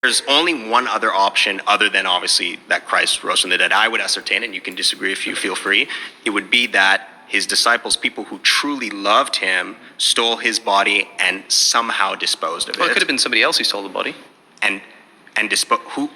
There's only one other option other than obviously that Christ rose from the dead. I would ascertain, and you can disagree if you feel free, it would be that his disciples, people who truly loved him, stole his body and somehow disposed of it. Well, it could have been somebody else who stole the body.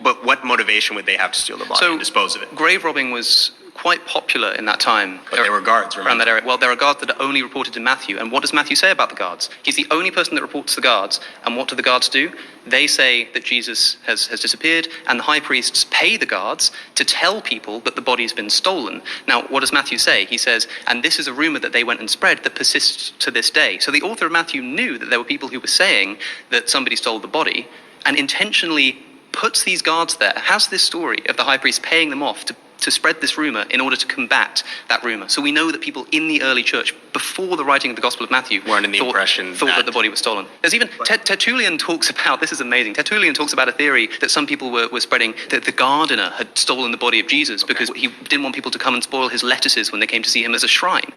But what motivation would they have to steal the body and dispose of it? Grave robbing was quite popular in that time. But there were guards, around that area. Well, there are guards that are only reported in Matthew. And what does Matthew say about the guards? He's the only person that reports the guards. And what do the guards do? They say that Jesus has disappeared, and the high priests pay the guards to tell people that the body's been stolen. Now, what does Matthew say? He says, and this is a rumor that they went and spread that persists to this day. So the author of Matthew knew that there were people who were saying that somebody stole the body, and intentionally puts these guards there, has this story of the high priest paying them off to spread this rumor in order to combat that rumor. So we know that people in the early church, before the writing of the Gospel of Matthew, weren't in the impression thought that the body was stolen. There's even, Tertullian talks about, this is amazing, Tertullian talks about a theory that some people were spreading that the gardener had stolen the body of Jesus because he didn't want people to come and spoil his lettuces when they came to see him as a shrine.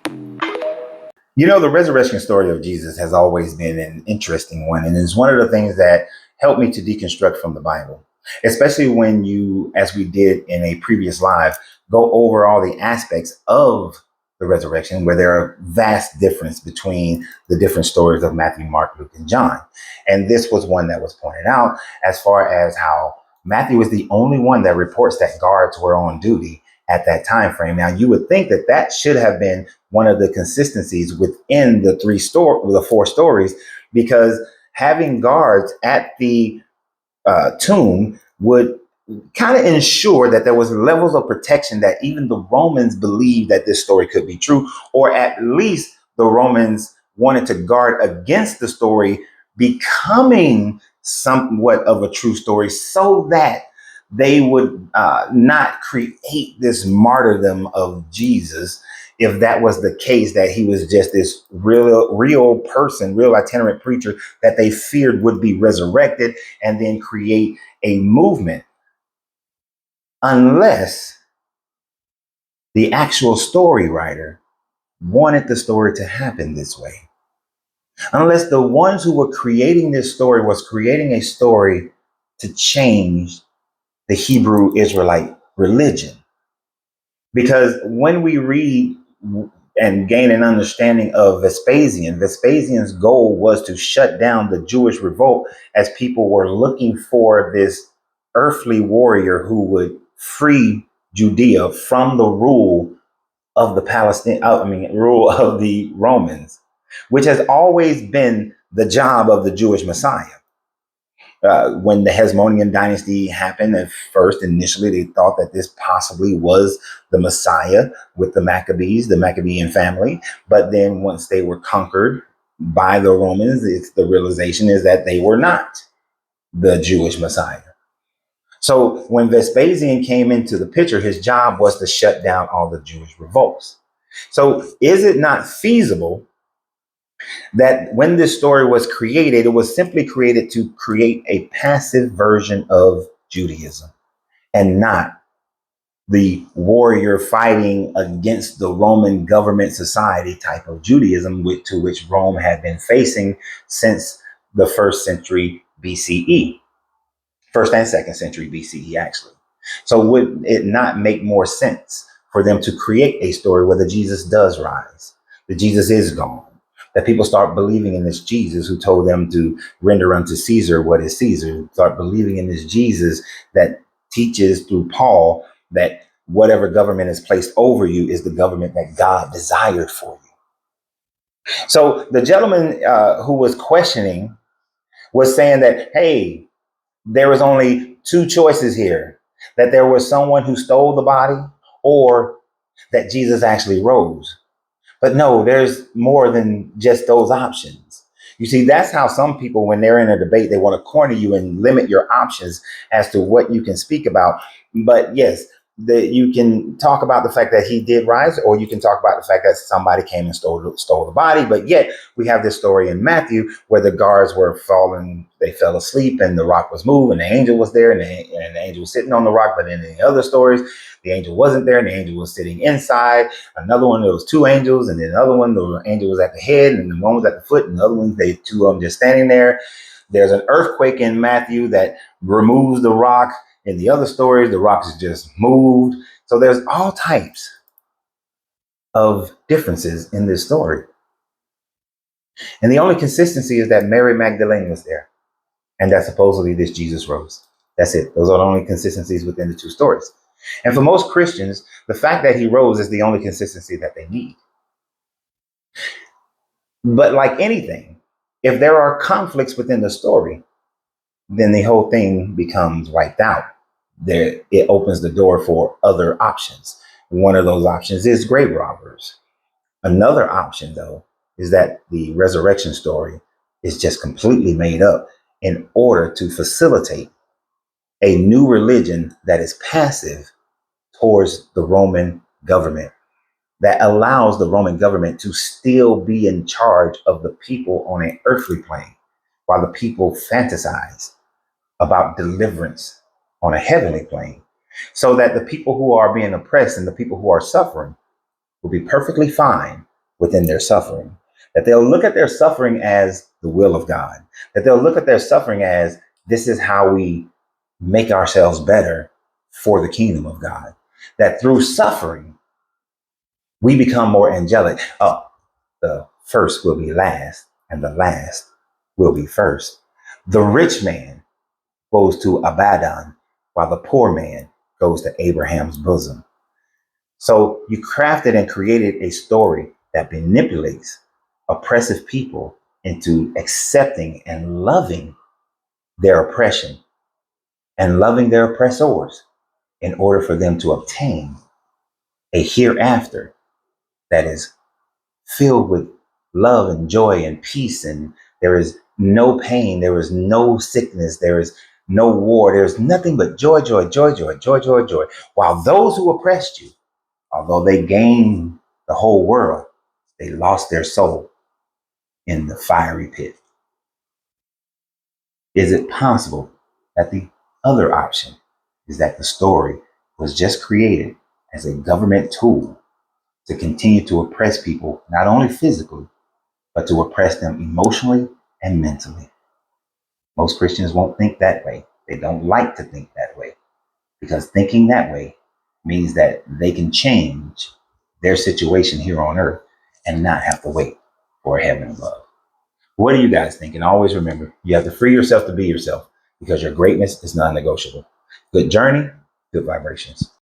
You know, the resurrection story of Jesus has always been an interesting one, and it's one of the things that helped me to deconstruct from the Bible. Especially when you, as we did in a previous live, go over all the aspects of the resurrection, where there are vast difference between the different stories of Matthew, Mark, Luke, and John. And this was one that was pointed out as far as how Matthew is the only one that reports that guards were on duty at that time frame. Now, you would think that that should have been one of the consistencies within the four stories, because having guards at the tomb would kind of ensure that there was levels of protection that even the Romans believed that this story could be true, or at least the Romans wanted to guard against the story becoming somewhat of a true story, so that they would not create this martyrdom of Jesus, if that was the case, that he was just this real person, real itinerant preacher that they feared would be resurrected and then create a movement. Unless the actual story writer wanted the story to happen this way. Unless the ones who were creating this story was creating a story to change the Hebrew Israelite religion. Because when we read and gain an understanding of Vespasian's goal was to shut down the Jewish revolt, as people were looking for this earthly warrior who would free Judea from the rule of the rule of the Romans, which has always been the job of the Jewish Messiah. When the Hasmonean dynasty happened, at first, initially, they thought that this possibly was the Messiah with the Maccabees, the Maccabean family. But then once they were conquered by the Romans, the realization is that they were not the Jewish Messiah. So when Vespasian came into the picture, his job was to shut down all the Jewish revolts. So is it not feasible that when this story was created, it was simply created to create a passive version of Judaism and not the warrior fighting against the Roman government society type of Judaism to which Rome had been facing since the first century BCE, first and second century BCE, actually. So would it not make more sense for them to create a story where the Jesus does rise, the Jesus is gone, that people start believing in this Jesus who told them to render unto Caesar what is Caesar, start believing in this Jesus that teaches through Paul that whatever government is placed over you is the government that God desired for you. So the gentleman who was questioning was saying that, hey, there was only two choices here, that there was someone who stole the body or that Jesus actually rose. But no, there's more than just those options. You see, that's how some people, when they're in a debate, they want to corner you and limit your options as to what you can speak about. But yes, you can talk about the fact that he did rise, or you can talk about the fact that somebody came and stole the body. But yet we have this story in Matthew where the guards were falling, they fell asleep and the rock was moved and the angel was there and the angel was sitting on the rock. But in the other stories, the angel wasn't there and the angel was sitting inside. Another one, there was two angels, and then another one, the angel was at the head and the one was at the foot, and the other one, two of them just standing there. There's an earthquake in Matthew that removes the rock. In the other stories, the rock is just moved. So there's all types of differences in this story. And the only consistency is that Mary Magdalene was there and that supposedly this Jesus rose. That's it. Those are the only consistencies within the two stories. And for most Christians, the fact that he rose is the only consistency that they need. But like anything, if there are conflicts within the story, then the whole thing becomes wiped out. There, it opens the door for other options. One of those options is grave robbers. Another option, though, is that the resurrection story is just completely made up in order to facilitate a new religion that is passive towards the Roman government, that allows the Roman government to still be in charge of the people on an earthly plane, while the people fantasize about deliverance on a heavenly plane, so that the people who are being oppressed and the people who are suffering will be perfectly fine within their suffering. That they'll look at their suffering as the will of God, that they'll look at their suffering as this is how we make ourselves better for the kingdom of God. That through suffering, we become more angelic. Oh, the first will be last, and the last will be first. The rich man goes to Abaddon, while the poor man goes to Abraham's bosom. So you crafted and created a story that manipulates oppressive people into accepting and loving their oppression and loving their oppressors in order for them to obtain a hereafter that is filled with love and joy and peace. And there is no pain. There is no sickness. There is no war. There's nothing but joy, joy, joy, joy, joy, joy, joy. While those who oppressed you, although they gained the whole world, they lost their soul in the fiery pit. Is it possible that the other option is that the story was just created as a government tool to continue to oppress people, not only physically, but to oppress them emotionally and mentally? Most Christians won't think that way. They don't like to think that way, because thinking that way means that they can change their situation here on earth and not have to wait for a heaven above. What do you guys think? And always remember, you have to free yourself to be yourself, because your greatness is non-negotiable. Good journey, good vibrations.